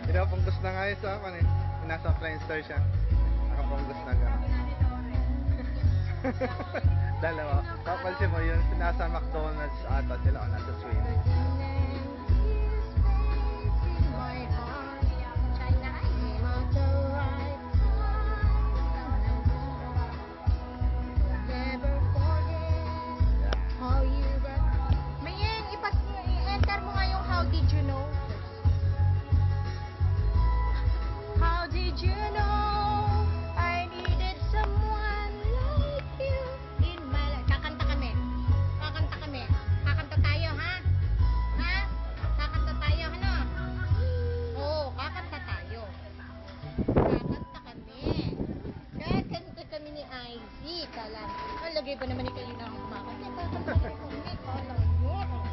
Pinapunggos na nga yun sa akin eh. Nasa Friendster siya. Nakapunggos na gano'n. Dalawa. Papansin mo yun, nasa McDonald's ata sila o nasa Sweeney. I-enter mo nga yung how did you know? How did you know I needed someone like you in my life? Kakanta kami. Kakanta kami. Kakanta tayo, ha? Ha? Kakanta tayo, ano? Oo, kakanta tayo. Kakanta kami. Kakanta kami ni Izzy. Kala, lagay ba naman ni kayo na kumakanta? Kakanta kami. Kala nyo.